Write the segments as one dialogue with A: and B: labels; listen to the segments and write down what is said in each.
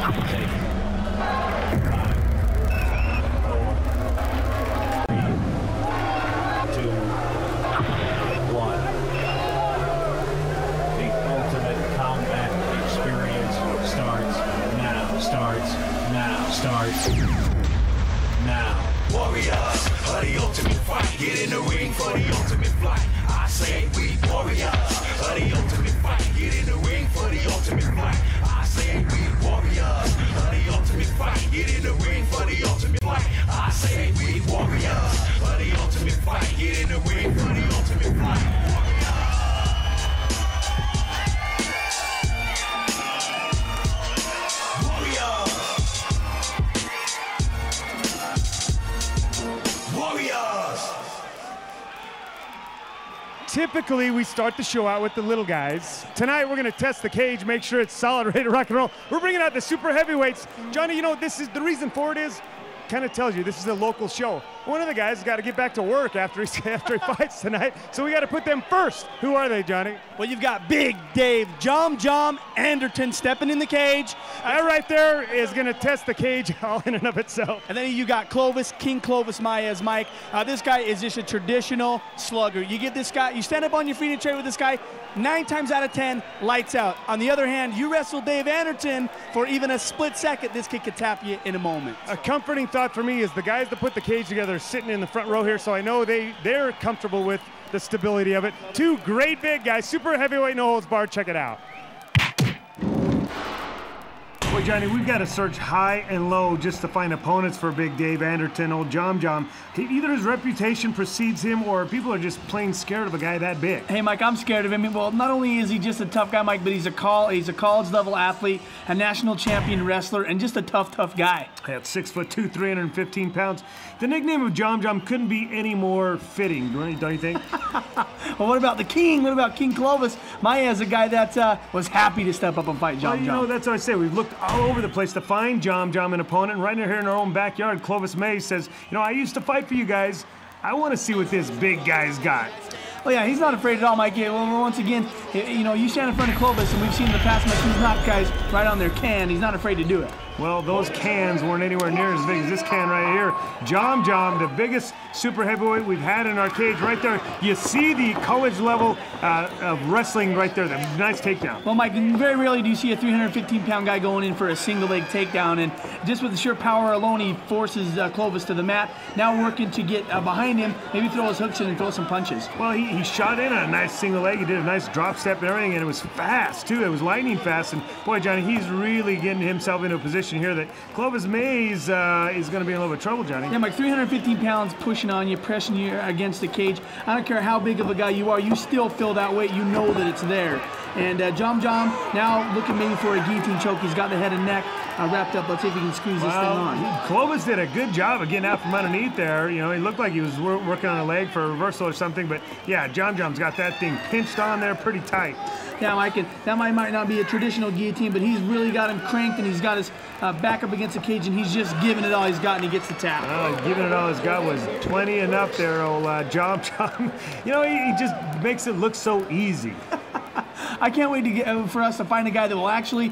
A: Take it. 5, 4, 3, 2, 1. The ultimate combat experience starts now. Starts now. Starts now.
B: Warriors of the ultimate fight. Get in the ring for the ultimate fight. I say we warriors of the ultimate fight. Get in the ring for the ultimate fight. I say we warriors of the ultimate fight. Get in the ring for the ultimate fight. I say we warriors of the ultimate fight. Get in the ring for the ultimate fight.
C: Typically, we start the show out with the little guys. Tonight, we're going to test the cage, make sure it's solid, ready to rock and roll. We're bringing out the super heavyweights. Johnny, you know, this is the reason for it is, kind of tells you this is a local show. One of the guys has got to get back to work after he fights tonight, so we got to put them first. Who are they, Johnny?
D: Well, you've got Big Dave Jom Anderton stepping in the cage.
C: That right there is going to test the cage all in and of itself.
D: And then you got King Clovis Maez, Mike. This guy is just a traditional slugger. You get this guy, you stand up on your feet and trade with this guy, 9 times out of 10, lights out. On the other hand, you wrestle Dave Anderton for even a split second, this kid could tap you in a moment.
C: A comforting thought for me is the guys that put the cage together are sitting in the front row here, so I know they're comfortable with the stability of it. 2 great big guys, super heavyweight, no holds barred. Check it out. Boy, Johnny, we've got to search high and low just to find opponents for Big Dave Anderton, old Jom. Either his reputation precedes him or people are just plain scared of a guy that big.
D: Hey, Mike, I'm scared of him. Well, not only is he just a tough guy, Mike, but he's a college-level athlete, a national champion wrestler, and just a tough guy.
C: At 6'2", 315 pounds. The nickname of Jom couldn't be any more fitting, don't you think?
D: Well, what about the King? What about King Clovis? Maez, a guy that was happy to step up and fight Jom.
C: Well, you know, that's what I say. We've looked all over the place to find Jom an opponent, and right here in our own backyard, Clovis Maez says, you know, I used to fight for you guys. I want to see what this big guy's got.
D: Well, yeah, he's not afraid at all, Mike. Yeah, well, once again, you know, you stand in front of Clovis, and we've seen in the past, Mike, he's knocked guys right on their can. He's not afraid to do it.
C: Well, those cans weren't anywhere near as big as this can right here. Jom, the biggest super heavyweight we've had in our cage right there. You see the college level of wrestling right there. The nice takedown.
D: Well, Mike, very rarely do you see a 315-pound guy going in for a single leg takedown, and just with the sheer power alone, he forces Clovis to the mat. Now working to get behind him, maybe throw his hooks in and throw some punches.
C: Well, he shot in on a nice single leg. He did a nice drop step and everything, and it was fast, too. It was lightning fast, and boy, Johnny, he's really getting himself into a position here that Clovis Maez is going to be in a little bit of trouble, Johnny.
D: Yeah, Mike, 315 pounds pushing on you, pressing you against the cage. I don't care how big of a guy you are, you still feel that weight. You know that it's there. And Jom now looking maybe for a guillotine choke. He's got the head and neck wrapped up. Let's see if he can squeeze this thing on.
C: Clovis did a good job of getting out from underneath there. You know, he looked like he was working on a leg for a reversal or something. But yeah, Jom's got that thing pinched on there pretty tight.
D: Yeah, Mike, that might not be a traditional guillotine, but he's really got him cranked, and he's got his back up against the cage, and he's just giving it all he's got, and he gets the tap.
C: Giving it all he's got was 20 enough there, old Jom. You know, he just makes it look so easy.
D: I can't wait for us to find a guy that will actually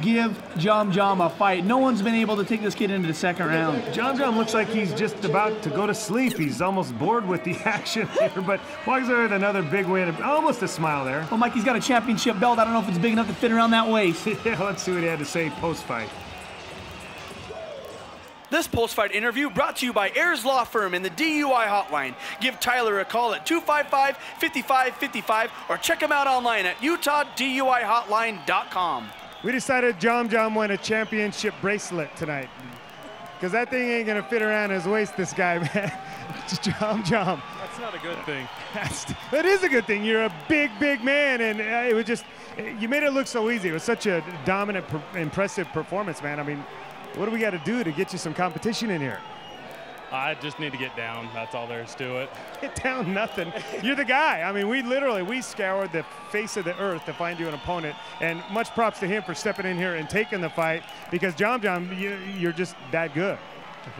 D: give Jom a fight. No one's been able to take this kid into the second round.
C: Jom looks like he's just about to go to sleep. He's almost bored with the action here, but walks away with another big win. Almost a smile there.
D: Well, Mike, he's got a championship belt. I don't know if it's big enough to fit around that waist.
C: Yeah, let's see what he had to say post-fight.
D: This post-fight interview brought to you by Ayers Law Firm and the DUI Hotline. Give Tyler a call at 255-5555 or check him out online at utahduihotline.com.
C: We decided Jom won a championship bracelet tonight because that thing ain't going to fit around his waist, this guy, man. Jom.
E: That's not a good thing.
C: That is a good thing. You're a big man, and it was just, you made it look so easy. It was such a dominant, impressive performance, man. I mean, what do we got to do to get you some competition in here?
E: I just need to get down. That's all there is to it.
C: Get down, nothing. You're the guy. I mean, we scoured the face of the earth to find you an opponent, and much props to him for stepping in here and taking the fight because Jom, you're just that good.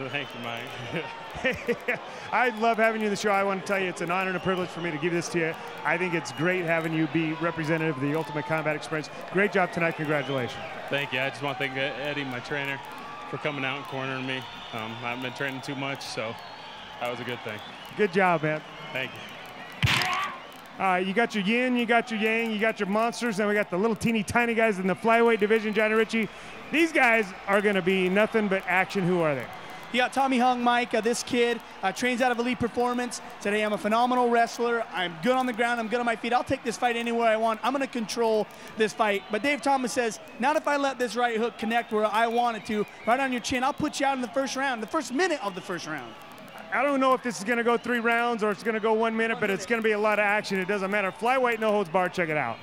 E: Thank you, Mike.
C: I love having you on the show. I want to tell you it's an honor and a privilege for me to give this to you. I think it's great having you be representative of the Ultimate Combat experience. Great job tonight. Congratulations.
E: Thank you. I just want to thank Eddie, my trainer, for coming out and cornering me. I haven't been training too much, so that was a good thing.
C: Good job, man.
E: Thank you.
C: You got your yin, you got your yang, you got your monsters, and we got the little teeny tiny guys in the flyweight division, Johnny Ritchie. These guys are going to be nothing but action. Who are they?
D: You got Tommy Hung, Mike. This kid trains out of Elite Performance. Said, hey, I'm a phenomenal wrestler. I'm good on the ground. I'm good on my feet. I'll take this fight anywhere I want. I'm going to control this fight. But Dave Thomas says, not if I let this right hook connect where I want it to, right on your chin. I'll put you out in the first round, the first minute of the first round.
C: I don't know if this is going to go 3 rounds or it's going to go 1 minute, but it's going to be a lot of action. It doesn't matter. Flyweight, no holds barred. Check it out.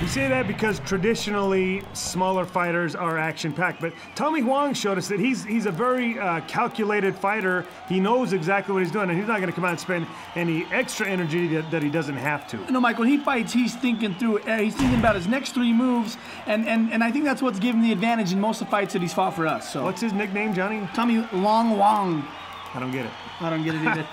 C: We say that because traditionally smaller fighters are action-packed, but Tommy Huang showed us that he's a very calculated fighter. He knows exactly what he's doing, and he's not going to come out and spend any extra energy that he doesn't have to.
D: No, Mike, when he fights, he's thinking through it. He's thinking about his next 3 moves, and I think that's what's given the advantage in most of the fights that he's fought for us. So.
C: What's his nickname, Johnny?
D: Tommy Long Wang.
C: I don't get it.
D: I don't get it either.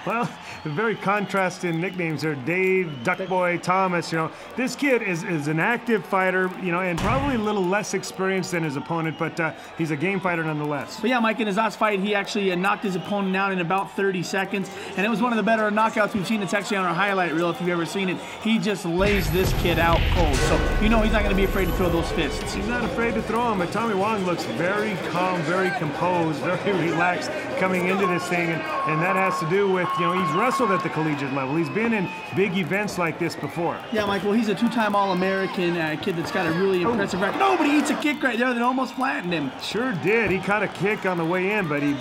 C: Well, very contrasting nicknames here. Dave, Duckboy, Thomas, you know. This kid is an active fighter, you know, and probably a little less experienced than his opponent, but he's a game fighter nonetheless.
D: But yeah, Mike, in his last fight, he actually knocked his opponent out in about 30 seconds, and it was one of the better knockouts we've seen. It's actually on our highlight reel if you've ever seen it. He just lays this kid out cold, so you know he's not going to be afraid to throw those fists.
C: He's not afraid to throw them, but Tommy Wong looks very calm, very composed, very relaxed coming into this thing, and that has to do with, you know, he's wrestled at the collegiate level. He's been in big events like this before.
D: Yeah, Mike, well, he's a 2-time All-American kid that's got a really impressive record. Nobody eats a kick right there that almost flattened him.
C: Sure did. He caught a kick on the way in, but he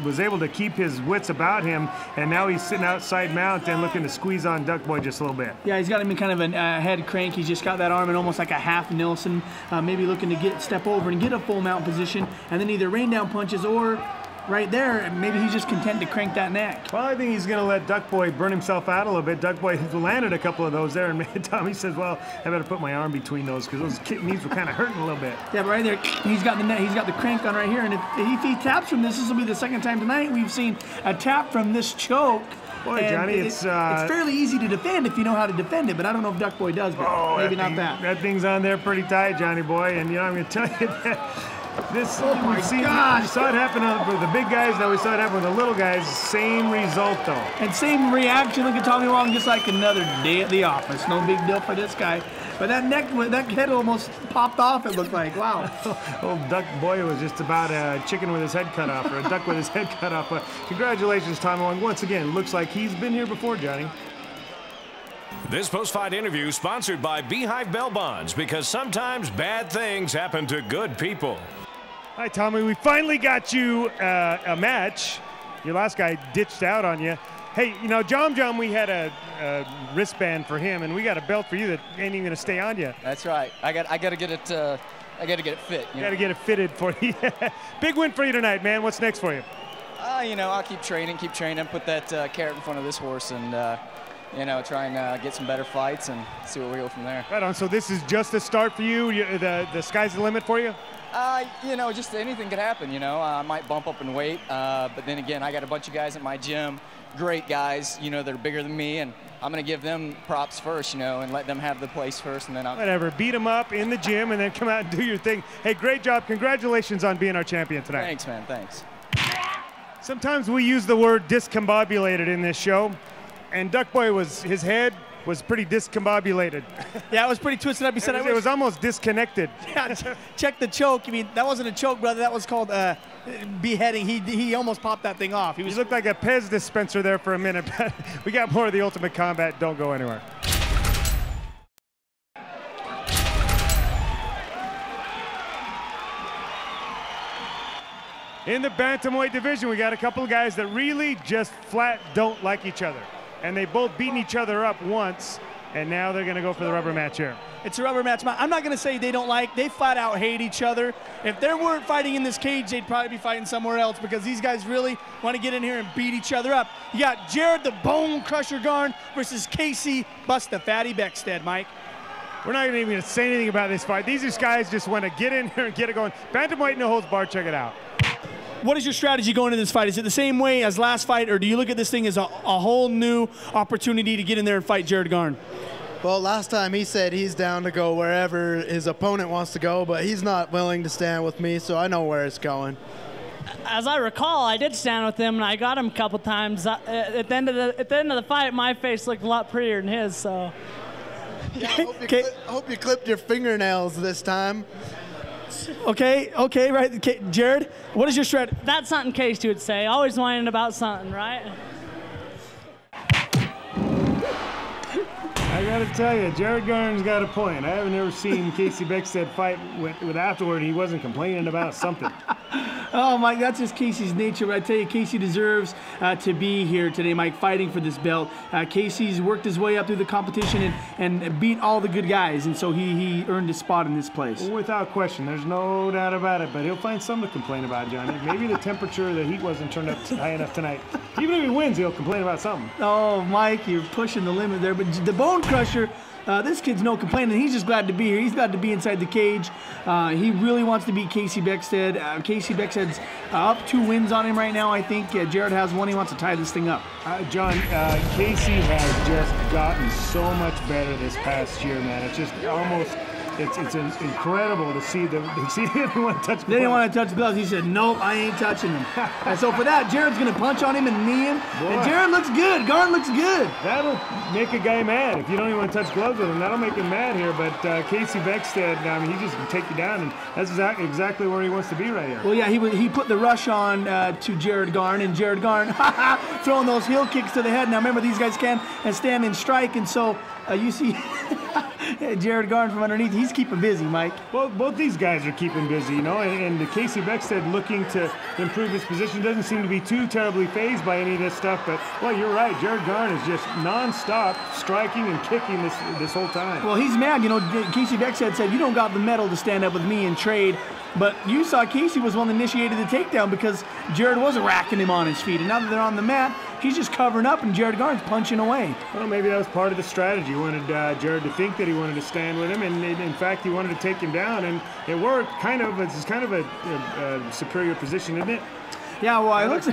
C: was able to keep his wits about him, and now he's sitting outside mount and looking to squeeze on Duckboy just a little bit.
D: Yeah, he's got him in kind of a head crank. He's just got that arm in almost like a half Nilsson, maybe looking to step over and get a full mount position, and then either rain down punches or right there, maybe he's just content to crank that neck.
C: Well, I think he's going to let Duckboy burn himself out a little bit. Duckboy landed a couple of those there, and Tommy says, well, I better put my arm between those because those knees were kind of hurting a little bit.
D: Yeah, but right there, he's got the net, he's got the crank on right here, and if he taps from this will be the second time tonight we've seen a tap from this choke.
C: Boy, Johnny, it's
D: fairly easy to defend if you know how to defend it, but I don't know if Duckboy does, but maybe not that.
C: That thing's on there pretty tight, Johnny boy, and you know, I'm going to tell you that this,
D: oh my gosh.
C: We saw it happen with the big guys, now we saw it happen with the little guys. Same result, though.
D: And same reaction. Look at Tommy Wong, just like another day at the office. No big deal for this guy. But that head almost popped off, it looked like. Wow.
C: Old Duck Boy was just about a chicken with his head cut off, or a duck with his head cut off. But congratulations, Tommy Wong. Once again, looks like he's been here before, Johnny.
F: This post-fight interview sponsored by Beehive Bell Bonds, because sometimes bad things happen to good people.
C: Hi, Tommy. We finally got you a match. Your last guy ditched out on you. Hey, you know, John, we had a wristband for him, and we got a belt for you that ain't even gonna stay on you.
G: That's right. I got to get it. I got to get it fit.
C: You got to get it fitted for you. Big win for you tonight, man. What's next for you?
G: You know, I'll keep training, put that carrot in front of this horse, and you know, try and get some better fights and see where we go from there.
C: Right on. So this is just a start for you. The sky's the limit for you.
G: You know, just anything could happen, you know. I might bump up in weight, but then again, I got a bunch of guys at my gym, great guys, you know, that are bigger than me, and I'm going to give them props first, you know, and let them have the place first, and then I'll...
C: Whatever, beat them up in the gym and then come out and do your thing. Hey, great job. Congratulations on being our champion tonight.
G: Thanks, man. Thanks.
C: Sometimes we use the word discombobulated in this show, and Duckboy his head was pretty discombobulated.
D: Yeah, it was pretty twisted up. He said
C: it was almost disconnected.
D: Yeah, check the choke. I mean, that wasn't a choke, brother. That was called beheading. He almost popped that thing off.
C: He looked like a Pez dispenser there for a minute, but we got more of the Ultimate Combat. Don't go anywhere. In the bantamweight division, we got a couple of guys that really just flat don't like each other. And they both beaten each other up once, and now they're going to go for the rubber match here.
D: It's a rubber match. I'm not going to say they don't like. They flat out hate each other. If they weren't fighting in this cage, they'd probably be fighting somewhere else, because these guys really want to get in here and beat each other up. You got Jared the Bone Crusher Garn versus Casey Bust the Fatty Beckstead, Mike.
C: We're not even going to say anything about this fight. These guys just want to get in here and get it going. Bantamweight, no holds barred. Check it out.
D: What is your strategy going into this fight? Is it the same way as last fight, or do you look at this thing as a whole new opportunity to get in there and fight Jared Garn?
H: Well, last time he said he's down to go wherever his opponent wants to go, but he's not willing to stand with me, so I know where it's going.
I: As I recall, I did stand with him, and I got him a couple times. At the end of the fight, my face looked a lot prettier than his. So,
H: yeah, I hope you clipped your fingernails this time.
D: Okay, right. Okay, Jared, what is your strategy?
I: That's something Casey would say. Always whining about something, right?
C: I got to tell you, Jared Garn's got a point. I haven't ever seen Casey Beckstead fight with afterward he wasn't complaining about something.
D: Oh, Mike, that's just Casey's nature. But I tell you, Casey deserves to be here today, Mike, fighting for this belt. Casey's worked his way up through the competition and beat all the good guys, and so he earned his spot in this place.
C: Without question, there's no doubt about it, but he'll find something to complain about, Johnny. Maybe the temperature, the heat wasn't turned up high enough tonight. Even if he wins, he'll complain about something.
D: Oh, Mike, you're pushing the limit there, but the Bone Crusher, this kid's no complaining. He's just glad to be here. He's glad to be inside the cage. He really wants to beat Casey Beckstead. Casey Beckstead's up 2 wins on him right now, I think. Jared has 1. He wants to tie this thing up.
C: John, Casey has just gotten so much better this past year, man. It's just almost... It's incredible to see them. He didn't want to touch the gloves.
D: They didn't want to touch the gloves. He said, nope, I ain't touching them. And so for that, Jared's going to punch on him and knee him. Boy. And Jared looks good. Garn looks good.
C: That'll make a guy mad. If you don't even want to touch gloves with him, that'll make him mad here. But Casey Beckstead, I mean, he just can take you down, and that's exactly where he wants to be right here.
D: Well, yeah, he put the rush on to Jared Garn, and Jared Garn throwing those heel kicks to the head. Now, remember, these guys can stand and strike, and so you see Jared Garn from underneath. He's keeping busy, Mike.
C: Well, both these guys are keeping busy, you know, and Casey Beckstead looking to improve his position doesn't seem to be too terribly fazed by any of this stuff. But, well, you're right. Jared Garn is just nonstop striking and kicking this whole time.
D: Well, he's mad. You know, Casey Beckstead said, you don't got the mettle to stand up with me and trade. But you saw Casey was one that initiated the takedown because Jared was racking him on his feet. And now that they're on the mat, he's just covering up, and Jared Garn's punching away.
C: Well, maybe that was part of the strategy. He wanted Jared to think that he wanted to stand with him, and in fact, he wanted to take him down, and it worked. It's kind of a superior position, isn't it?
D: Yeah, well, it looks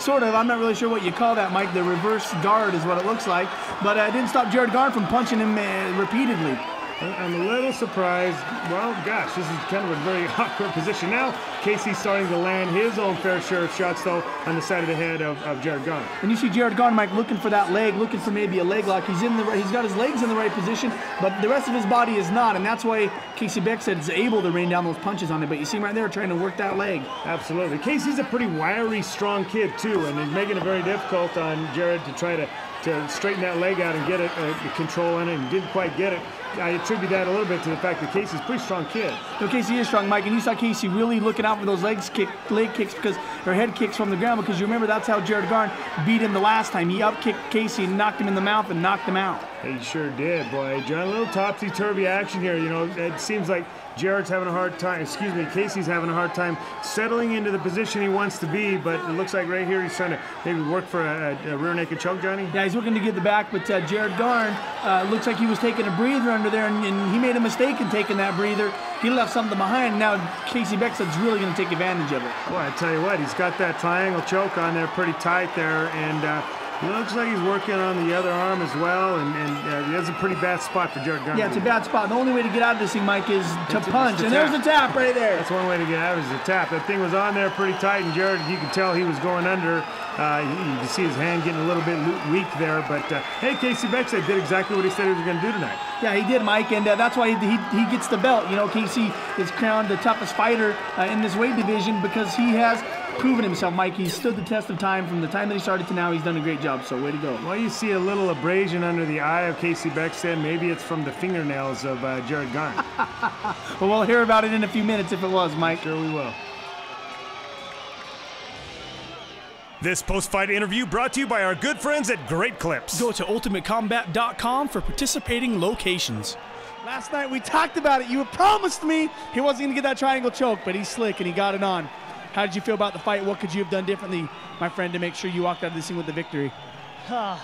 D: sort of. I'm not really sure what you call that, Mike. The reverse guard is what it looks like. But it didn't stop Jared Garn from punching him repeatedly.
C: I'm a little surprised. Well, gosh, this is kind of a very awkward position. Now, Casey's starting to land his own fair share of shots, though, on the side of the head of Jared Garn.
D: And you see Jared Garn, Mike, looking for that leg, looking for maybe a leg lock. He's got his legs in the right position, but the rest of his body is not, and that's why Casey Beckstead is able to rain down those punches on him. But you see him right there trying to work that leg.
C: Absolutely. Casey's a pretty wiry, strong kid, too, and he's making it very difficult on Jared to try to straighten that leg out and get it, control on it, and didn't quite get it. I attribute that a little bit to the fact that Casey's a pretty strong kid.
D: No, Casey is strong, Mike, and you saw Casey really looking out for those leg kicks because her head kicks from the ground, because you remember that's how Jared Garn beat him the last time. He up-kicked Casey and knocked him in the mouth and knocked him out.
C: He sure did, boy. John, a little topsy-turvy action here. You know, it seems like Casey's having a hard time settling into the position he wants to be, but it looks like right here he's trying to maybe work for a rear naked choke, Johnny?
D: Yeah, he's looking to get the back, but Jared Garn looks like he was taking a breather under there, and he made a mistake in taking that breather. He left something behind, and now Casey Beckstead's really going to take advantage of it.
C: Boy, I tell you what, he's got that triangle choke on there pretty tight there, and looks like he's working on the other arm as well, and that's a pretty bad spot for Jared Garn.
D: Yeah, it's a bad spot. The only way to get out of this thing, Mike, is to punch, and there's a tap right there.
C: That's one way to get out, is the tap. That thing was on there pretty tight, and Jared, you can tell he was going under. You can see his hand getting a little bit weak there, but hey, Casey Beckstead did exactly what he said he was going to do tonight.
D: Yeah, he did, Mike, and that's why he gets the belt. You know, Casey is crowned the toughest fighter in this weight division because he has proven himself, Mike. He's stood the test of time. From the time that he started to now, he's done a great job, so way to go.
C: Well, you see a little abrasion under the eye of Casey Beckstead. Maybe it's from the fingernails of Jared Garn.
D: Well, we'll hear about it in a few minutes if it was, Mike.
C: Sure we will.
J: This post-fight interview brought to you by our good friends at Great Clips.
D: Go to ultimatecombat.com for participating locations. Last night we talked about it. You promised me he wasn't going to get that triangle choke, but he's slick and he got it on. How did you feel about the fight? What could you have done differently, my friend, to make sure you walked out of this thing with the victory?
I: I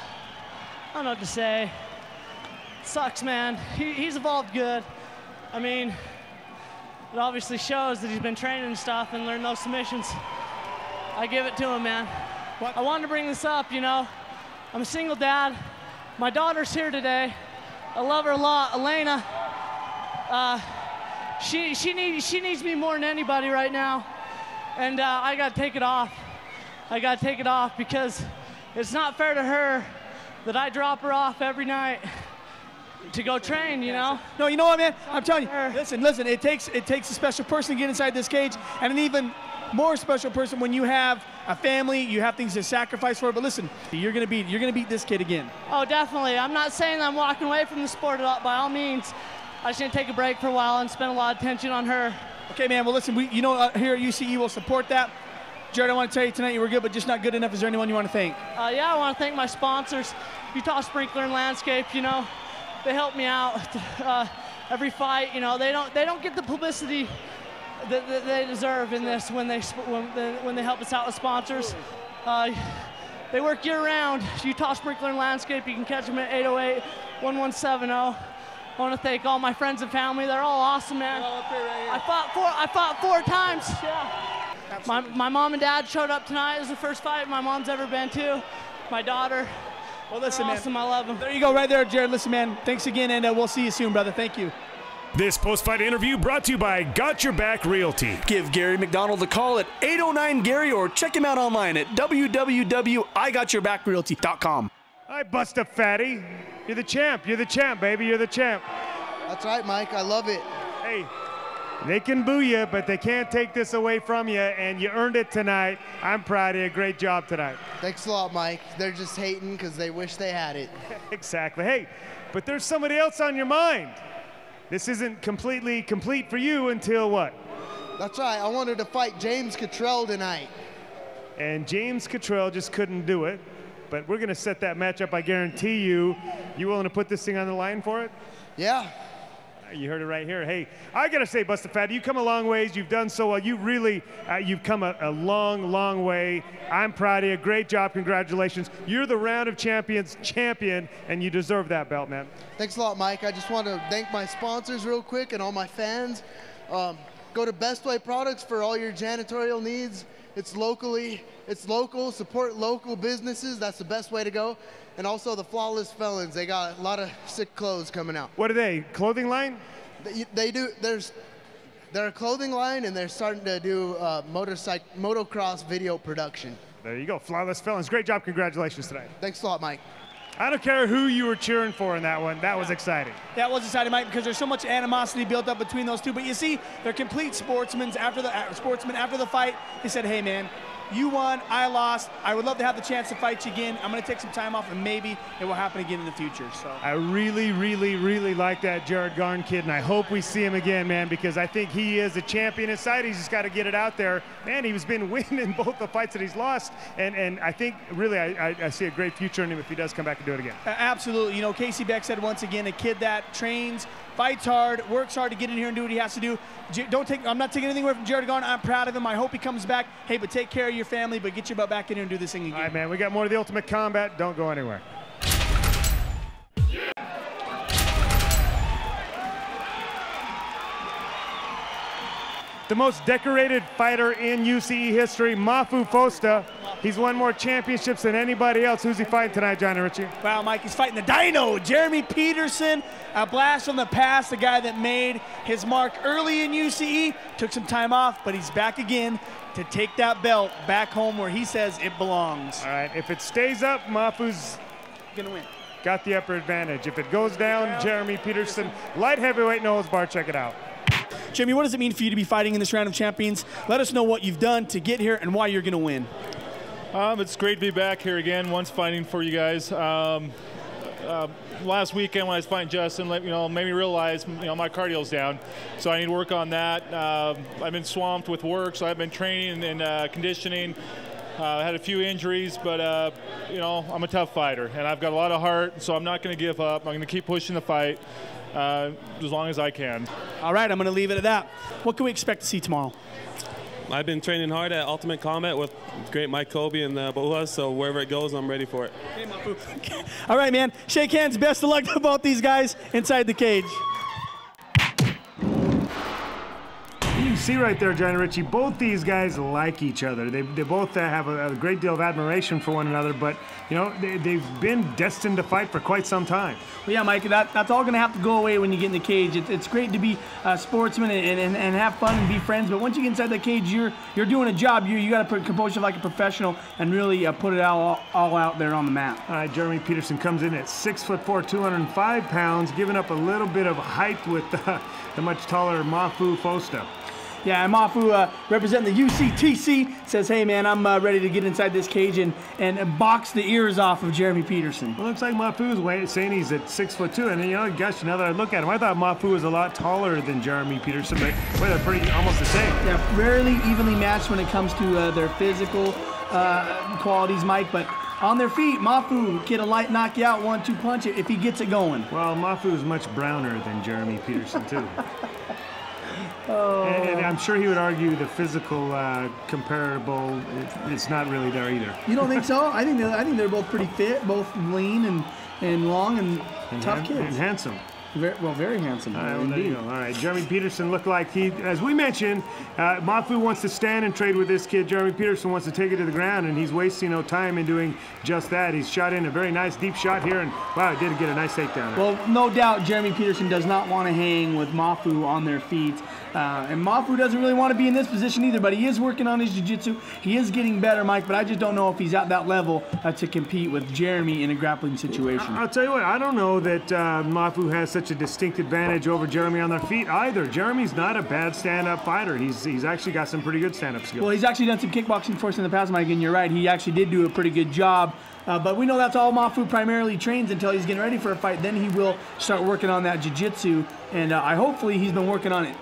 I: don't know what to say. Sucks, man. He's evolved good. I mean, it obviously shows that he's been training and stuff and learned those submissions. I give it to him, man. I wanted to bring this up, you know. I'm a single dad. My daughter's here today. I love her a lot. Elena, she needs me more than anybody right now. And I got to take it off. I got to take it off because it's not fair to her that I drop her off every night to go train, you know?
D: No, you know what, man? I'm telling you, listen, it takes a special person to get inside this cage, and an even more special person when you have a family, you have things to sacrifice for. But listen, you're gonna beat this kid again.
I: Oh, definitely. I'm not saying I'm walking away from the sport at all, by all means. I just need to take a break for a while and spend a lot of attention on her.
D: Okay, man. Well, listen, here at UCE we'll support that. Jared, I want to tell you tonight you were good, but just not good enough. Is there anyone you want to thank?
I: Yeah, I want to thank my sponsors, Utah Sprinkler and Landscape. You know, they help me out every fight. You know, they don't get the publicity that they deserve in this when they help us out with sponsors. They work year-round. Utah Sprinkler and Landscape. You can catch them at 808-1170. I want to thank all my friends and family. They're all awesome, man. They're all up here right here. I fought 4 times. Yeah. My mom and dad showed up tonight. It was the first fight my mom's ever been to. My daughter.
D: Well, listen, man.
I: Awesome. I love them.
D: There you go, right there, Jared. Listen, man. Thanks again, and we'll see you soon, brother. Thank you.
J: This post-fight interview brought to you by Got Your Back Realty.
D: Give Gary McDonald a call at 809-GARY or check him out online at www.IGotYourBackRealty.com.
C: All right, Busta Fatty. You're the champ. You're the champ, baby. You're the champ.
H: That's right, Mike. I love it.
C: Hey, they can boo you, but they can't take this away from you, and you earned it tonight. I'm proud of you. Great job tonight.
H: Thanks a lot, Mike. They're just hating because they wish they had it.
C: Exactly. Hey, but there's somebody else on your mind. This isn't completely complete for you until what?
H: That's right. I wanted to fight James Cottrell tonight.
C: And James Cottrell just couldn't do it. But we're going to set that match up, I guarantee you. You willing to put this thing on the line for it?
H: Yeah.
C: You heard it right here. Hey, I got to say, Busta Fatty, you've come a long ways. You've done so well. You really, you've come a long, long way. I'm proud of you. Great job. Congratulations. You're the Round of Champions champion, and you deserve that belt, man.
H: Thanks a lot, Mike. I just want to thank my sponsors real quick and all my fans. Go to Best Way Products for all your janitorial needs. It's local. Support local businesses. That's the best way to go. And also the Flawless Felons. They got a lot of sick clothes coming out.
C: What are they? Clothing line?
H: They do. They're a clothing line, and they're starting to do motocross video production.
C: There you go. Flawless Felons. Great job. Congratulations tonight.
H: Thanks a lot, Mike.
C: I don't care who you were cheering for in that one. That was exciting.
D: That was exciting, Mike, because there's so much animosity built up between those two. But you see, they're complete sportsmen. After the fight, they said, hey, man, you won, I lost. I would love to have the chance to fight you again. I'm going to take some time off, and maybe it will happen again in the future. So
C: I really, really, really like that Jared Garn kid, and I hope we see him again, man, because I think he is a champion inside. He's just got to get it out there. Man, he's been winning both the fights that he's lost, and I think, really, I see a great future in him if he does come back and do it again.
D: Absolutely. You know, Casey Beckstead, once again, a kid that trains, fights hard, works hard to get in here and do what he has to do. I'm not taking anything away from Jared Garn. I'm proud of him. I hope he comes back. Hey, but take care of your family, but get your butt back in here and do this thing again.
C: All right, man. We got more of the Ultimate Combat. Don't go anywhere. The most decorated fighter in UCE history, Mafu Fosita. He's won more championships than anybody else. Who's he fighting tonight, Johnny Ritchie?
D: Wow, Mike, he's fighting the Dino, Jeremy Peterson. A blast from the past, the guy that made his mark early in UCE, took some time off, but he's back again to take that belt back home where he says it belongs.
C: All right, if it stays up, Mafu's
D: gonna win.
C: Got the upper advantage. If it goes down, Jeremy Peterson, light heavyweight nose bar, check it out.
D: Jimmy, what does it mean for you to be fighting in this round of champions? Let us know what you've done to get here and why you're gonna win.
K: It's great to be back here again, once fighting for you guys. Last weekend when I was fighting Justin, made me realize, my cardio's down, so I need to work on that. I've been swamped with work, so I've been training and conditioning. Had a few injuries, but I'm a tough fighter, and I've got a lot of heart, so I'm not going to give up. I'm going to keep pushing the fight as long as I can.
D: All right, I'm going to leave it at that. What can we expect to see tomorrow?
E: I've been training hard at Ultimate Combat with great Mike Kobe and Boas, so wherever it goes, I'm ready for it.
D: All right, man. Shake hands. Best of luck to both these guys inside the cage.
C: You can see right there, John Richie, both these guys like each other. They both have a great deal of admiration for one another, but, you know, they've been destined to fight for quite some time.
D: Well, yeah, Mike, that's all going to have to go away when you get in the cage. It's great to be a sportsman and have fun and be friends, but once you get inside the cage, you're doing a job. You got to put composure like a professional and really put it all out there on the mat.
C: All right, Jeremy Peterson comes in at 6'4", 205 pounds, giving up a little bit of height with the much taller Mafu Fosita.
D: Yeah, and Mafu, representing the UCTC, says, hey, man, I'm ready to get inside this cage and box the ears off of Jeremy Peterson.
C: Well, looks like Mafu's saying he's at 6'2", and, you know, gosh, now that I look at him, I thought Mafu was a lot taller than Jeremy Peterson, but boy, they're pretty almost the same.
D: Yeah, rarely evenly matched when it comes to their physical qualities, Mike, but on their feet, Mafu can light knock you out 1-2 punch if he gets it going.
C: Well, Mafu is much browner than Jeremy Peterson, too.
D: Oh.
C: And I'm sure he would argue the physical comparable, it's not really there either.
D: You don't think so? I think they're both pretty fit, both lean and long and tough kids.
C: And handsome.
D: Very handsome.
C: All right, well, there you go. All right, Jeremy Peterson looked like he, as we mentioned, Mafu wants to stand and trade with this kid. Jeremy Peterson wants to take it to the ground, and he's wasting no time in doing just that. He's shot in a very nice deep shot here, and wow, did get a nice takedown.
D: Well, no doubt Jeremy Peterson does not want to hang with Mafu on their feet. And Mafu doesn't really want to be in this position either, but he is working on his jiu-jitsu. He is getting better, Mike, but I just don't know if he's at that level to compete with Jeremy in a grappling situation.
C: I'll tell you what, I don't know that Mafu has such a distinct advantage over Jeremy on their feet either. Jeremy's not a bad stand-up fighter. He's actually got some pretty good stand-up skills.
D: Well, he's actually done some kickboxing for us in the past, Mike, and you're right. He actually did do a pretty good job. But we know that's all Mafu primarily trains until he's getting ready for a fight. Then he will start working on that jiu-jitsu, and hopefully he's been working on it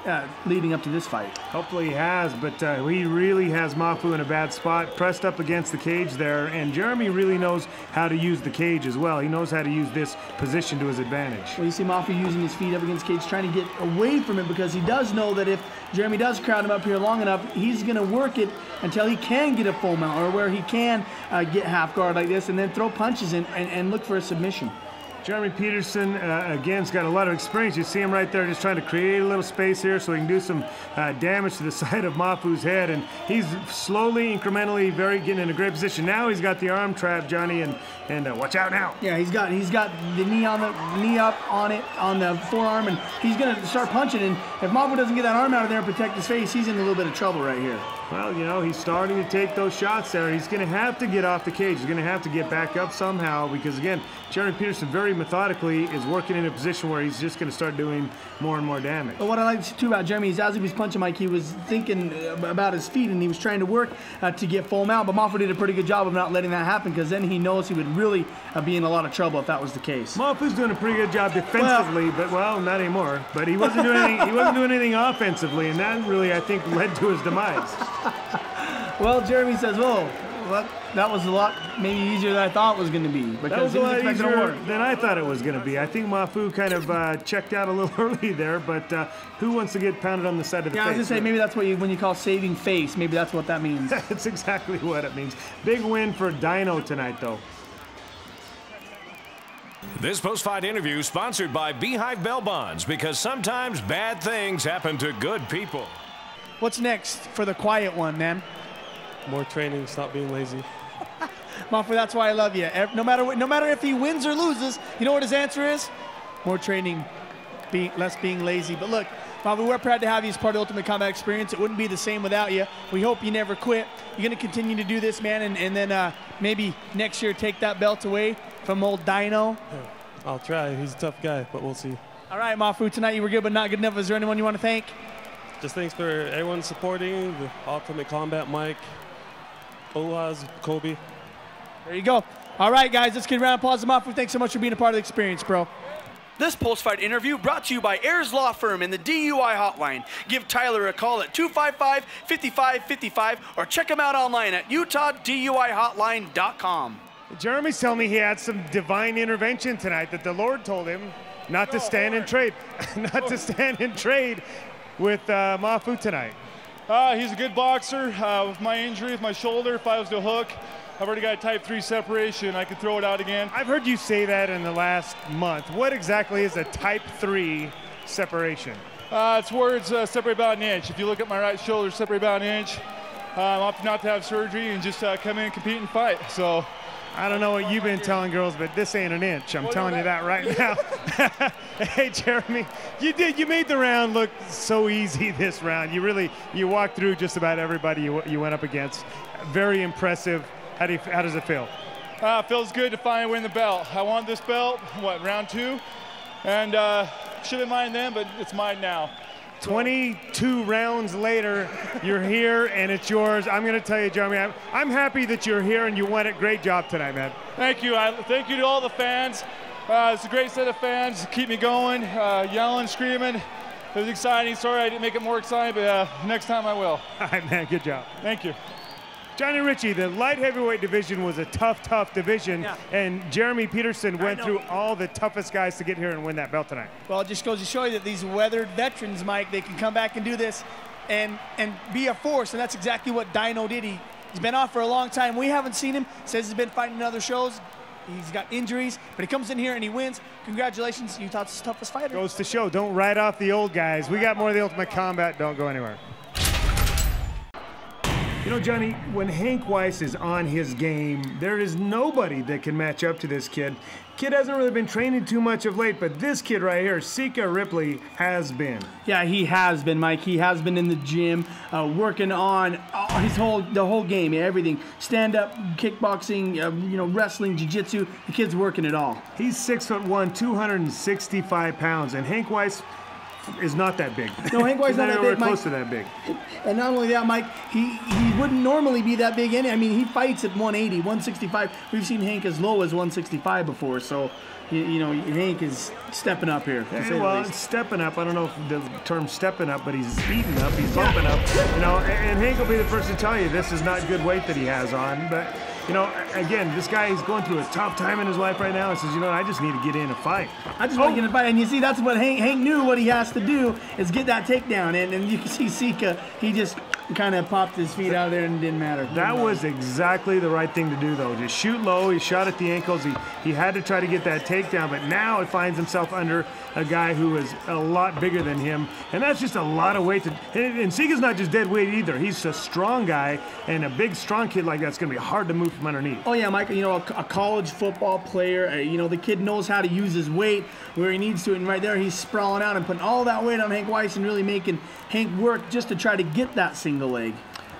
D: leading up to this fight.
C: Hopefully he has, but he really has Mafu in a bad spot, pressed up against the cage there, and Jeremy really knows how to use the cage as well. He knows how to use this position to his advantage.
D: Well, you see Mafu using his feet up against the cage, trying to get away from it because he does know that if Jeremy does crowd him up here long enough, he's going to work it until he can get a full mount or where he can get half guard like this and then throw punches in and look for a submission.
C: Jeremy Peterson, again, has got a lot of experience. You see him right there just trying to create a little space here so he can do some damage to the side of Mafu's head. And he's slowly, incrementally, getting in a great position. Now he's got the arm trap, Johnny, and watch out now.
D: Yeah, he's got the knee up on the forearm, and he's going to start punching. And if Mafu doesn't get that arm out of there and protect his face, he's in a little bit of trouble right here.
C: Well, you know, he's starting to take those shots there. He's going to have to get off the cage. He's going to have to get back up somehow because, again, Jeremy Peterson very methodically is working in a position where he's just going to start doing more and more damage.
D: But what I like too about Jeremy is as he was punching Mike, he was thinking about his feet and he was trying to work to get full mount. But Mafu did a pretty good job of not letting that happen because then he knows he would really be in a lot of trouble if that was the case.
C: Mafu's doing a pretty good job defensively, but well, not anymore. But he wasn't doing anything. He wasn't doing anything offensively, and that really, I think, led to his demise.
D: Well, Jeremy says, "Well, that was a lot maybe easier than I thought it was going to be." Because
C: that was a lot easier than I thought it was going to be. I think Mafu kind of checked out a little early there, but who wants to get pounded on the side of the face?
D: Yeah, I was going to say, maybe that's what when you call saving face, maybe that's what that means.
C: That's exactly what it means. Big win for Dino tonight, though.
F: This post-fight interview sponsored by Beehive Bell Bonds, because sometimes bad things happen to good people.
D: What's next for the quiet one, man?
E: More training, stop being lazy.
D: Mafu, that's why I love you. No matter if he wins or loses, you know what his answer is? More training, less being lazy. But look, Mafu, we're proud to have you as part of the Ultimate Combat Experience. It wouldn't be the same without you. We hope you never quit. You're going to continue to do this, man, and then maybe next year take that belt away from old Dino.
E: Yeah, I'll try. He's a tough guy, but we'll see.
D: All right, Mafu, tonight you were good but not good enough. Is there anyone you want to thank?
E: Just thanks for everyone supporting the Ultimate Combat, Mike, Boaz, Kobe.
D: There you go. All right, guys, let's get a round of applause to Mafu. Thanks so much for being a part of the experience, bro. This post-fight interview brought to you by Ayers Law Firm and the DUI Hotline. Give Tyler a call at 255-5555 or check him out online at utahduihotline.com.
C: Jeremy's telling me he had some divine intervention tonight, that the Lord told him not to stand and trade, not to stand and trade with Mafu tonight.
K: He's a good boxer. With my injury, with my shoulder, if I was to hook, I've already got a type 3 separation. I can throw it out again.
C: I've heard you say that in the last month. What exactly is a type 3 separation?
K: It's where it's separated about an inch. If you look at my right shoulder, it's separated about an inch. I'm opting not to have surgery and just come in, compete, and fight. So,
C: I don't know what you've been telling girls, but this ain't an inch. I'm telling you that right now. Hey, Jeremy, you made the round look so easy this round. You walked through just about everybody you went up against. Very impressive. How does it feel?
K: Feels good to finally win the belt. I won this belt, round 2? And should have mine then, but it's mine now.
C: 22 rounds later, you're here and it's yours. I'm going to tell you, Jeremy, I'm happy that you're here and you won it. Great job tonight, man.
K: Thank you. Thank you to all the fans. It's a great set of fans. Keep me going, yelling, screaming. It was exciting. Sorry I didn't make it more exciting, but next time I will.
C: All right, man. Good job.
K: Thank you.
C: Johnny Ritchie, the light heavyweight division was a tough division, and Jeremy Peterson went through all the toughest guys to get here and win that belt tonight.
D: Well, it just goes to show you that these weathered veterans, Mike, they can come back and do this and be a force, and that's exactly what Dino did. He's been off for a long time. We haven't seen him. Says he's been fighting in other shows. He's got injuries, but he comes in here and he wins. Congratulations, Utah's toughest fighter.
C: Goes to show, don't write off the old guys. We got more of the Ultimate Combat. Don't go anywhere. You know, Johnny, when Hank Weiss is on his game, there is nobody that can match up to this kid. Kid hasn't really been training too much of late, but this kid right here, Sika Ripley, has been.
D: Yeah, he has been, Mike. He has been in the gym, working on the whole game, everything. Stand-up, kickboxing, wrestling, jiu-jitsu. The kid's working it all.
C: He's 6'1", 265 pounds, and Hank Weiss is not that big.
D: No, Hank Weiss not that big, Mike.
C: Close to that big.
D: And not only that, Mike, he wouldn't normally be that big. I mean, he fights at 180, 165. We've seen Hank as low as 165 before, so Hank is stepping up here.
C: Yeah, well, stepping up. I don't know if the term stepping up, but he's beating up, he's bumping up. And Hank will be the first to tell you this is not good weight that he has on, but. Again, this guy is going through a tough time in his life right now. He says, I just need to get in a fight.
D: I just want to get in a fight. And you see, that's what Hank knew what he has to do is get that takedown. And you can see Sika, he just kind of popped his feet out there and it didn't matter.
C: That was exactly the right thing to do, though. Just shoot low. He shot at the ankles. He had to try to get that takedown, but now it finds himself under a guy who is a lot bigger than him. And that's just a lot of weight. And Sika's not just dead weight either. He's a strong guy, and a big, strong kid like that's going to be hard to move from underneath.
D: Oh yeah, Mike, a college football player, the kid knows how to use his weight where he needs to, and right there he's sprawling out and putting all that weight on Hank Weiss and really making Hank work just to try to get that single leg.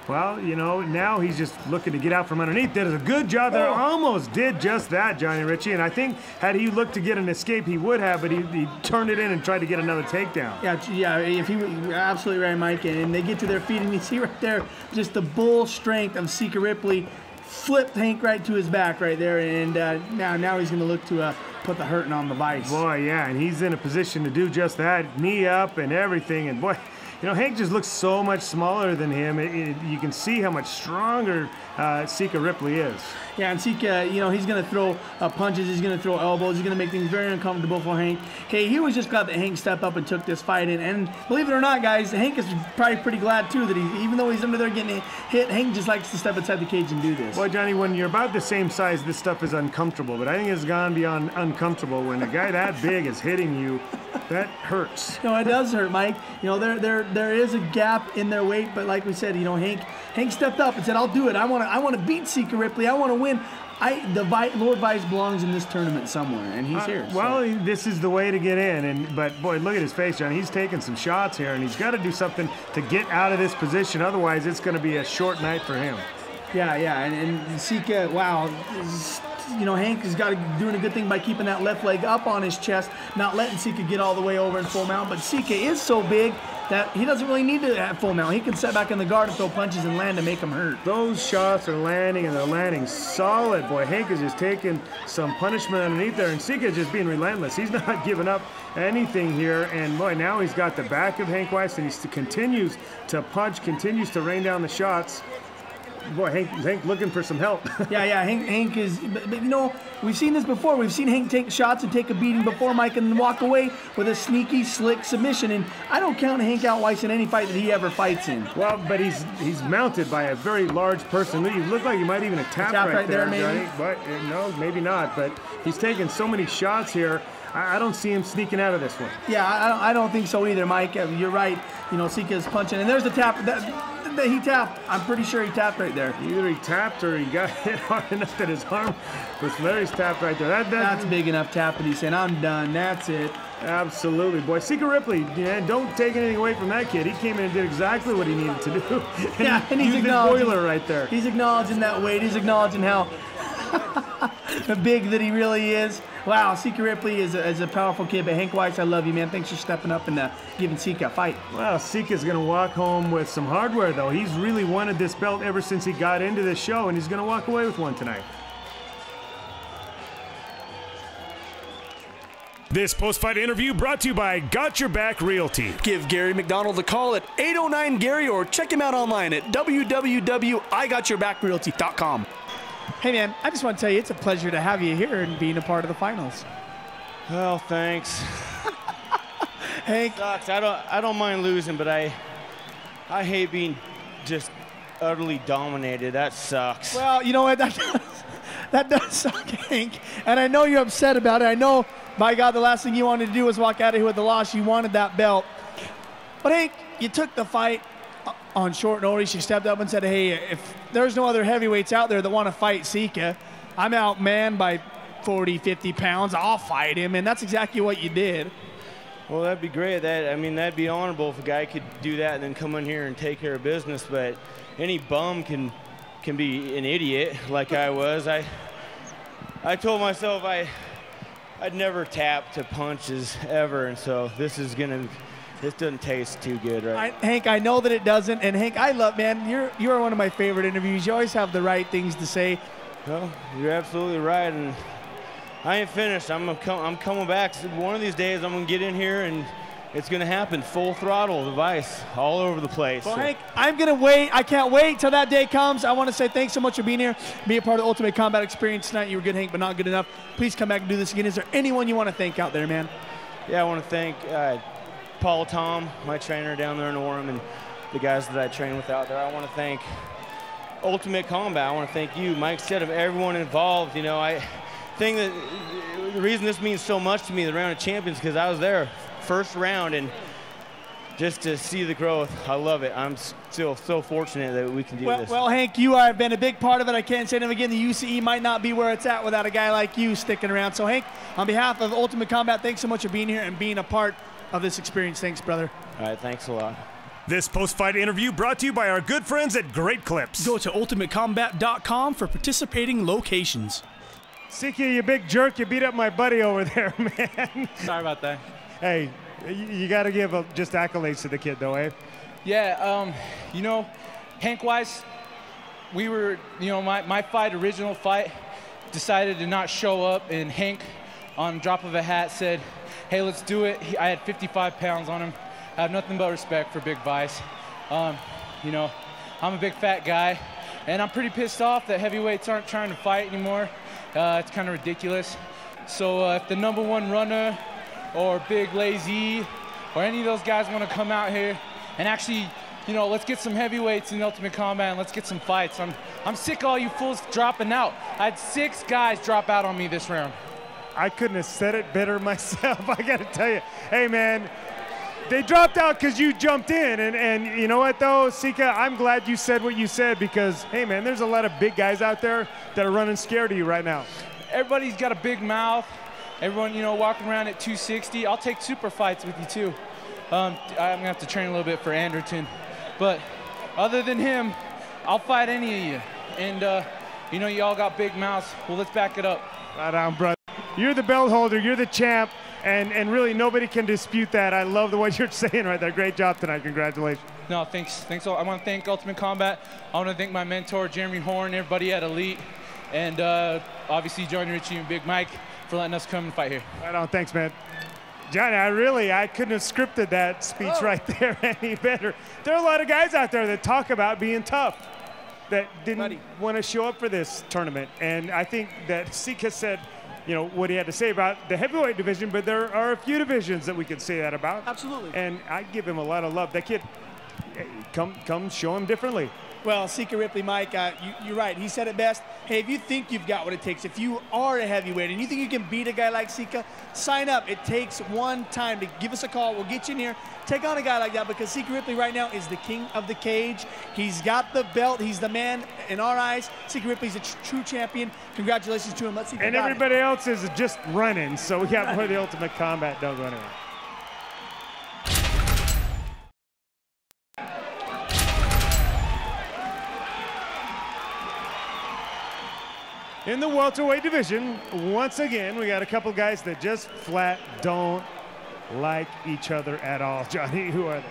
C: Well, now he's just looking to get out from underneath. Did a good job there. Almost did just that, Johnny Ritchie. And I think had he looked to get an escape, he would have, but he turned it in and tried to get another takedown.
D: Yeah, if he you're absolutely right, Mike. And they get to their feet, and you see right there just the bull strength of Sika Ripley. Flipped Hank right to his back right there, and now he's going to look to put the hurting on the Weiss.
C: Boy, yeah, and he's in a position to do just that, knee up and everything, and boy, Hank just looks so much smaller than him. You can see how much stronger Sika Ripley is.
D: Yeah, and Sika, he's going to throw punches, he's going to throw elbows, he's going to make things very uncomfortable for Hank. Hey, he was just glad that Hank stepped up and took this fight in, and believe it or not, guys, Hank is probably pretty glad too that even though he's under there getting hit, Hank just likes to step inside the cage and do this.
C: Boy, Johnny, when you're about the same size, this stuff is uncomfortable, but I think it's gone beyond uncomfortable. When a guy that big is hitting you, that hurts.
D: It does hurt, Mike. There is a gap in their weight, but like we said, Hank stepped up and said, "I'll do it. I want to beat Sika Ripley. I want to win. Lord Weiss belongs in this tournament somewhere, and he's here."
C: Well, this is the way to get in, but boy, look at his face, John. He's taking some shots here, and he's got to do something to get out of this position. Otherwise, it's going to be a short night for him.
D: Yeah, and Sika, wow. Hank has got to doing a good thing by keeping that left leg up on his chest, not letting Sika get all the way over in full mount. But Sika is so big that he doesn't really need to have full mount. He can set back in the guard and throw punches and land to make him hurt.
C: Those shots are landing, and they're landing solid. Boy, Hank is just taking some punishment underneath there, and Sika is just being relentless. He's not giving up anything here, and boy, now he's got the back of Hank Weiss, and he continues to punch, continues to rain down the shots. Boy, Hank looking for some help.
D: yeah, Hank is, but you know, we've seen this before. We've seen Hank take shots and take a beating before, Mike, and then walk away with a sneaky, slick submission. And I don't count Hank out Weiss in any fight that he ever fights in.
C: Well, but he's mounted by a very large person. You look like you might even tap right there, maybe. Johnny, but no, maybe not. But he's taking so many shots here. I don't see him sneaking out of this one.
D: Yeah, I don't think so either, Mike. You're right. You know, Sika's punching, and there's the tap. That he tapped. I'm pretty sure he tapped right there.
C: Either he tapped or he got hit hard enough that his arm was Larry's tapped right there.
D: That's big enough tap, and he's saying, I'm done. That's it.
C: Absolutely, boy. Sika Ripley, don't take anything away from that kid. He came in and did exactly what he needed to do.
D: And he's acknowledging
C: boiler right there.
D: He's acknowledging that weight. He's acknowledging how big that he really is. Wow, Sika Ripley is a powerful kid, but Hank Weiss, I love you, man. Thanks for stepping up and giving Sika a fight.
C: Well, Sika's going to walk home with some hardware, though. He's really wanted this belt ever since he got into this show, and he's going to walk away with one tonight.
J: This post-fight interview brought to you by Got Your Back Realty.
L: Give Gary McDonald a call at 809-GARY or check him out online at www.IGotYourBackRealty.com.
D: Hey, man, I just want to tell you it's a pleasure to have you here and being a part of the finals.
M: Well, thanks.
D: Hank.
M: Sucks. I don't mind losing, but I hate being just utterly dominated. That sucks.
D: Well, you know what? That does suck, Hank. And I know you're upset about it. I know, by God, the last thing you wanted to do was walk out of here with the loss. You wanted that belt. But, Hank, you took the fight on short notice. You stepped up and said, hey, if there's no other heavyweights out there that want to fight Sika, I'm outmanned by 40, 50 pounds. I'll fight him. And that's exactly what you did.
M: Well, that'd be great. That'd be honorable if a guy could do that and then come in here and take care of business. But any bum can be an idiot like I was. I told myself I'd never tap to punches ever, and so this doesn't taste too good, right?
D: Hank, I know that it doesn't, and Hank, I love, man, you're one of my favorite interviews. You always have the right things to say.
M: Well, you're absolutely right, and I ain't finished. I'm coming back. One of these days, I'm gonna get in here, and it's gonna happen. Full throttle, the Weiss, all over the place.
D: Well, Hank, I'm gonna wait. I can't wait till that day comes. I want to say thanks so much for being here, being a part of the Ultimate Combat Experience tonight. You were good, Hank, but not good enough. Please come back and do this again. Is there anyone you want to thank out there, man?
M: Yeah, I want to thank Paul Tom, my trainer down there in Orem, and the guys that I train with out there. I want to thank Ultimate Combat. I want to thank you, Mike, instead of everyone involved. You know, I think that the reason this means so much to me, the Round of Champions, because I was there first round, and just to see the growth, I love it. I'm still so fortunate that we can do this.
D: Well, Hank, you have been a big part of it. I can't say it again. The UCE might not be where it's at without a guy like you sticking around. So, Hank, on behalf of Ultimate Combat, thanks so much for being here and being a part of this experience. Thanks, brother.
M: All right, thanks a lot.
J: This post-fight interview brought to you by our good friends at Great Clips.
L: Go to ultimatecombat.com for participating locations.
C: Sika, you big jerk, you beat up my buddy over there, man.
N: Sorry about that.
C: Hey, you got to give just accolades to the kid, though, eh?
N: Yeah, you know, Hank Weiss, we were, you know, my original fight, decided to not show up, and Hank, on drop of a hat, said, hey, let's do it. I had 55 pounds on him. I have nothing but respect for Big Weiss. You know, I'm a big fat guy, and I'm pretty pissed off that heavyweights aren't trying to fight anymore. It's kind of ridiculous. So if the #1 runner or Big Lazy or any of those guys want to come out here and actually, you know, let's get some heavyweights in the Ultimate Combat and let's get some fights. I'm sick of all you fools dropping out. I had 6 guys drop out on me this round.
C: I couldn't have said it better myself. I got to tell you, hey, man, they dropped out because you jumped in. And you know what, though, Sika, I'm glad you said what you said because, hey, man, there's a lot of big guys out there that are running scared of you right now.
N: Everybody's got a big mouth. Everyone, you know, walking around at 260. I'll take super fights with you, too. I'm going to have to train a little bit for Anderton. But other than him, I'll fight any of you. And, you know, you all got big mouths. Well, let's back it up.
C: Right on, brother. You're the belt holder. You're the champ. And really, nobody can dispute that. I love the way you're saying right there. Great job tonight. Congratulations.
N: No, thanks. I want to thank Ultimate Combat. I want to thank my mentor, Jeremy Horn, everybody at Elite, and obviously Johnny Ritchie and Big Mike for letting us come and fight here.
C: Right on. Thanks, man. Johnny, I couldn't have scripted that speech right there any better. There are a lot of guys out there that talk about being tough. that didn't want to show up for this tournament. And I think that Sika said, you know, what he had to say about the heavyweight division, but there are a few divisions that we could say that about.
D: Absolutely.
C: And I give him a lot of love. That kid, come show him differently.
D: Well, Sika Ripley, Mike, you're right. He said it best. Hey, if you think you've got what it takes, if you are a heavyweight and you think you can beat a guy like Sika, sign up. It takes one time to give us a call. We'll get you in here. Take on a guy like that, because Sika Ripley right now is the king of the cage. He's got the belt. He's the man in our eyes. Sika Ripley's a true champion. Congratulations to him. Let's see.
C: And everybody else is just running. So we got more of the Ultimate Combat. Don't go anywhere. In the welterweight division, once again, we got a couple guys that just flat don't like each other at all. Johnny, who are they?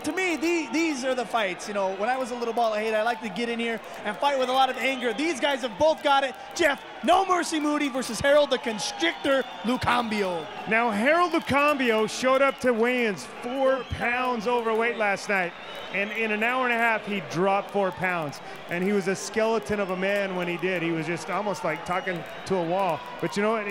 D: To me, these are the fights. You know, when I was a little ball of hate, I like to get in here and fight with a lot of anger. These guys have both got it. Jeff, No Mercy Moody versus Harold the Constrictor Lucambio.
C: Now, Harold Lucambio showed up to weigh-ins 4 pounds overweight last night. And in an hour and a half, he dropped 4 pounds. And he was a skeleton of a man when he did. He was just almost like talking to a wall. But you know what?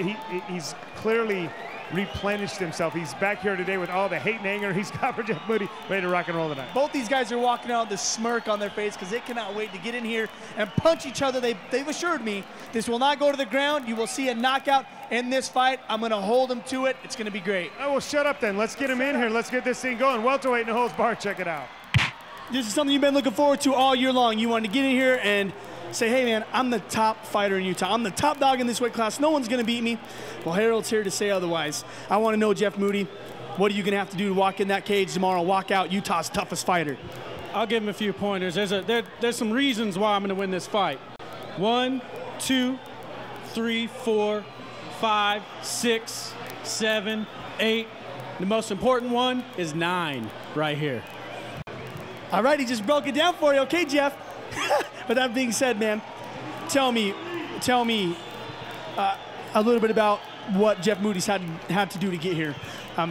C: He's clearly replenished himself. He's back here today with all the hate and anger he's got for Jeff Moody, ready to rock and roll tonight.
D: Both these guys are walking out with this smirk on their face because they cannot wait to get in here and punch each other. They've assured me this will not go to the ground. You will see a knockout in this fight. I'm going to hold them to it. It's going to be great.
C: Oh, well, shut up then. Let's get him in here. Let's get this thing going. Welterweight, no holds barred. Check it out.
D: This is something you've been looking forward to all year long. You wanted to get in here and say, hey, man, I'm the top fighter in Utah. I'm the top dog in this weight class. No one's going to beat me. Well, Harold's here to say otherwise. I want to know, Jeff Moody, what are you going to have to do to walk in that cage tomorrow, walk out Utah's toughest fighter?
O: I'll give him a few pointers. There's some reasons why I'm going to win this fight. 1, 2, 3, 4, 5, 6, 7, 8. The most important one is 9 right here.
D: All right, he just broke it down for you. Okay, Jeff. But that being said, man, tell me a little bit about what Jeff Moody's had to do to get here.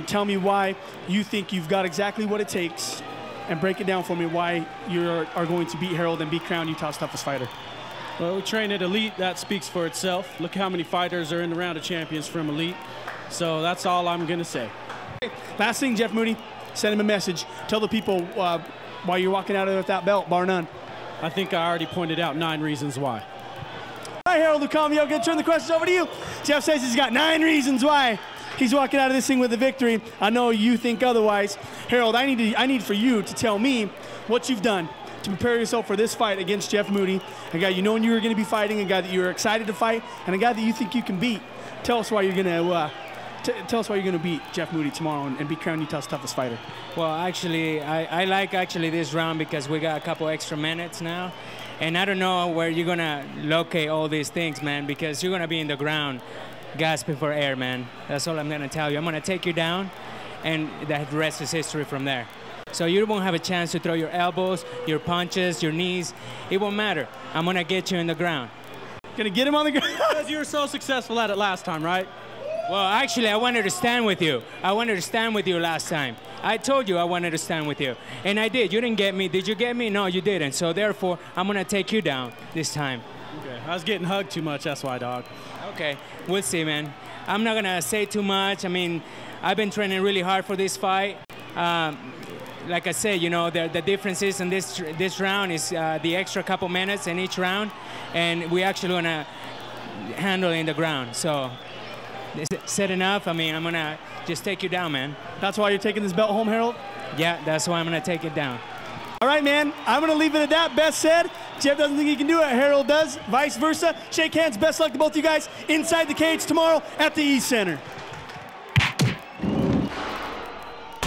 D: Tell me why you think you've got exactly what it takes, and break it down for me why you are going to beat Harold and be crowned Utah's toughest fighter.
O: Well, we train at Elite. That speaks for itself. Look how many fighters are in the round of champions from Elite. So that's all I'm going to say.
D: Last thing, Jeff Moody, send him a message. Tell the people why you're walking out of there with that belt, bar none.
O: I think I already pointed out 9 reasons why.
D: All right, Harold Lucambio, I'm going to turn the questions over to you. Jeff says he's got 9 reasons why he's walking out of this thing with a victory. I know you think otherwise. Harold, I need for you to tell me what you've done to prepare yourself for this fight against Jeff Moody, a guy you know you were going to be fighting, a guy that you were excited to fight, and a guy that you think you can beat. Tell us why you're going to tell us why you're going to beat Jeff Moody tomorrow and be crowned Utah's toughest fighter.
P: Well, actually, I like this round because we got a couple extra minutes now. And I don't know where you're going to locate all these things, man, because you're going to be in the ground gasping for air, man. That's all I'm going to tell you. I'm going to take you down, and the rest is history from there. So you won't have a chance to throw your elbows, your punches, your knees. It won't matter. I'm going to get you in the ground.
D: Going to get him on the ground?
O: Because you were so successful at it last time, right?
P: Well, actually, I wanted to stand with you. I wanted to stand with you last time. I told you I wanted to stand with you. And I did. You didn't get me. Did you get me? No, you didn't. So, therefore, I'm going to take you down this time.
O: Okay. I was getting hugged too much. That's why, dog.
P: Okay. We'll see, man. I'm not going to say too much. I mean, I've been training really hard for this fight. Like I said, you know, the differences in this round is the extra couple minutes in each round. And we actually going to handle it in the ground. So... is it set enough? I mean, I'm going to just take you down, man.
D: That's why you're taking this belt home, Harold?
P: Yeah, that's why I'm going to take it down.
D: All right, man. I'm going to leave it at that. Best said. Jeff doesn't think he can do it. Harold does. Vice versa. Shake hands. Best luck to both you guys inside the cage tomorrow at the East Center.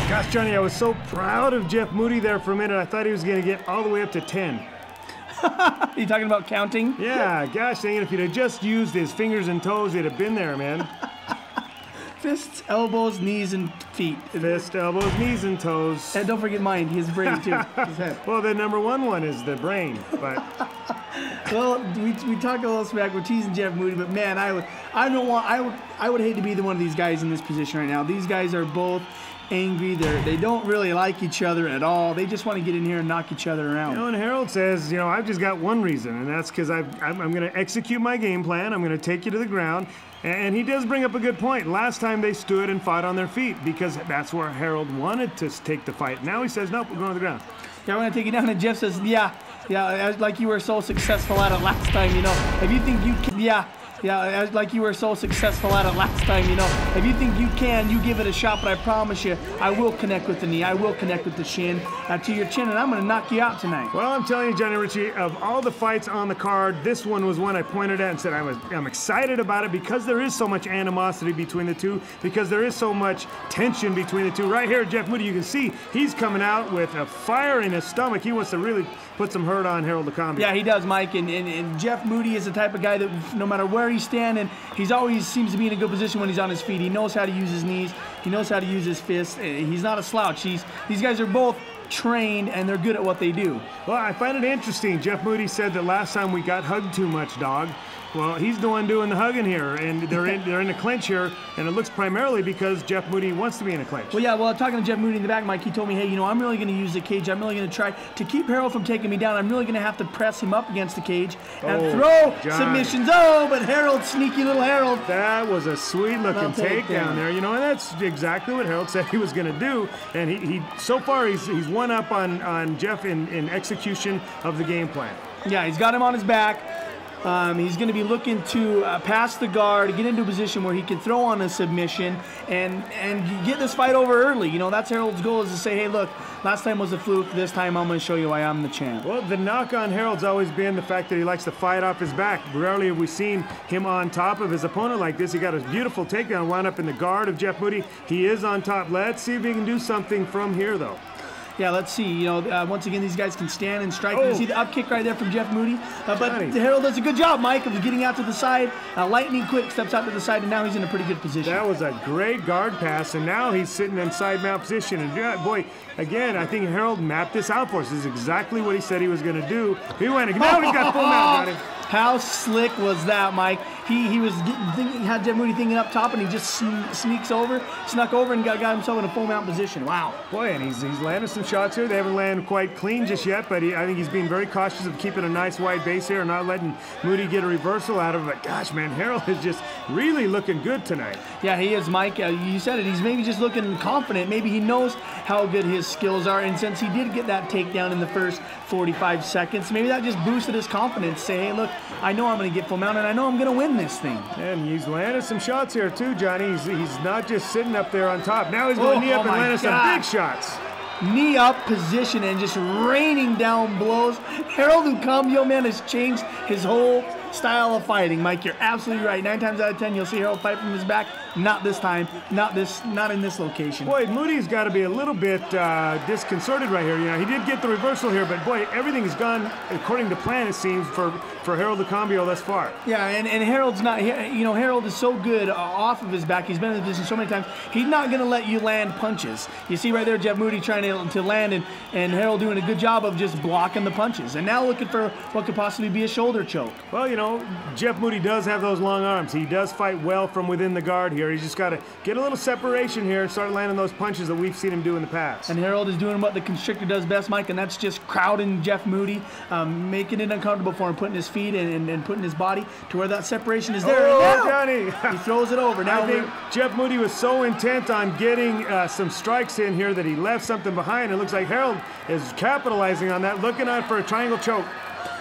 C: Gosh, Johnny, I was so proud of Jeff Moody there for a minute. I thought he was going to get all the way up to 10.
D: You talking about counting?
C: Yeah, gosh dang it. If he'd have just used his fingers and toes, he'd have been there, man.
D: Fists, elbows, knees, and feet.
C: Fist, elbows, knees, and toes.
D: And don't forget mine, his brain, too. His head.
C: Well, the number one is the brain, but...
D: Well, we talked a little smack. We're teasing Jeff Moody, but man, I would hate to be the one of these guys in this position right now. These guys are both angry. They don't really like each other at all. They just want to get in here and knock each other around.
C: You know, and Harold says, you know, I've just got one reason, and that's because I'm going to execute my game plan. I'm going to take you to the ground. And he does bring up a good point. Last time they stood and fought on their feet because that's where Harold wanted to take the fight. Now he says, nope, we're going to the ground.
D: Yeah, we're going to take you down. And Jeff says, yeah, like you were so successful at it last time, you know. If you think you can, yeah, like you were so successful at it last time, you know. If you think you can, you give it a shot, but I promise you, I will connect with the knee. I will connect with the shin to your chin, and I'm going to knock you out tonight.
C: Well, I'm telling you, Johnny Ritchie, of all the fights on the card, this one was one I pointed at and said I'm excited about it because there is so much animosity between the two, because there is so much tension between the two. Right here, Jeff Moody, you can see he's coming out with a fire in his stomach. He wants to really put some hurt on Harold Lucambio.
D: Yeah, he does, Mike, and Jeff Moody is the type of guy that no matter where he's standing, he's always seems to be in a good position when he's on his feet. He knows how to use his knees. He knows how to use his fists. He's not a slouch. These guys are both trained, and they're good at what they do.
C: Well, I find it interesting. Jeff Moody said that last time we got hugged too much, dog. Well, he's the one doing the hugging here, and they're in a clinch here, and it looks primarily because Jeff Moody wants to be in a clinch.
D: Well, yeah, talking to Jeff Moody in the back, Mike, he told me, hey, you know, I'm really going to use the cage. I'm really going to try to keep Harold from taking me down. I'm really going to have to press him up against the cage and throw submissions. Oh, but Harold, sneaky little Harold.
C: That was a sweet-looking takedown there, you know, and that's exactly what Harold said he was going to do. And he so far he's one up on Jeff in execution of the game plan.
D: Yeah, he's got him on his back. He's going to be looking to pass the guard, get into a position where he can throw on a submission and get this fight over early. You know, that's Harold's goal, is to say, hey, look, last time was a fluke. This time I'm going to show you why I'm the champ.
C: Well, the knock on Harold's always been the fact that he likes to fight off his back. Rarely have we seen him on top of his opponent like this. He got a beautiful takedown, wound up in the guard of Jeff Moody. He is on top. Let's see if he can do something from here, though.
D: Yeah, let's see. You know, once again, these guys can stand and strike. You see the up kick right there from Jeff Moody. But Harold does a good job, Mike, of getting out to the side. Lightning quick steps out to the side, and now he's in a pretty good position.
C: That was a great guard pass, and now he's sitting in side mount position. And boy, again, I think Harold mapped this out for us. This is exactly what he said he was going to do. He went. Now he's got full mount on him.
D: How slick was that, Mike? He had Jeff Moody thinking up top, and he just snuck over, and got himself in a full mount position. Wow.
C: Boy, and he's landed some shots here. They haven't landed quite clean just yet, but I think he's being very cautious of keeping a nice wide base here and not letting Moody get a reversal out of it. But gosh, man, Harold is just really looking good tonight.
D: Yeah, he is, Mike. You said it. He's maybe just looking confident. Maybe he knows how good his skills are, and since he did get that takedown in the first 45 seconds, maybe that just boosted his confidence. Say, hey, look, I know I'm going to get full mount, and I know I'm going to win this thing.
C: And he's landed some shots here too, Johnny. He's not just sitting up there on top. Now he's going knee up and landing some big shots.
D: Knee up position and just raining down blows. Harold Lucambio, man, has changed his whole style of fighting. Mike, you're absolutely right. 9 times out of 10, you'll see Harold fight from his back. Not this time. Not in this location.
C: Boy, Moody's got to be a little bit disconcerted right here. You know, he did get the reversal here, but boy, everything has gone according to plan, it seems, for Harold Lucambio thus far.
D: Yeah, and Harold's not. You know, Harold is so good off of his back. He's been in the position so many times. He's not going to let you land punches. You see right there, Jeff Moody trying to land, and Harold doing a good job of just blocking the punches. And now looking for what could possibly be a shoulder choke.
C: Well, you know, Jeff Moody does have those long arms. He does fight well from within the guard here. He's just got to get a little separation here and start landing those punches that we've seen him do in the past.
D: And Harold is doing what the constrictor does best, Mike, and that's just crowding Jeff Moody, making it uncomfortable for him, putting his feet and putting his body to where that separation is there.
C: Oh, Johnny!
D: He throws it over. Now
C: I think Jeff Moody was so intent on getting some strikes in here that he left something behind. It looks like Harold is capitalizing on that, looking out for a triangle choke.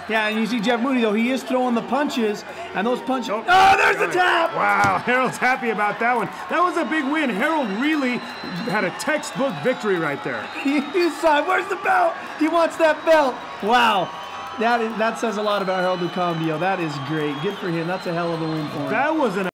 D: Yeah, and you see Jeff Moody, though, he is throwing the punches, and those punches... Oh, there's the tap!
C: Wow, Harold's happy about that one. That was a big win. Harold really had a textbook victory right there.
D: You saw it. Where's the belt? He wants that belt. Wow. That says a lot about Harold Lucambio. That is great. Good for him. That's a hell of a win for him.
C: That was an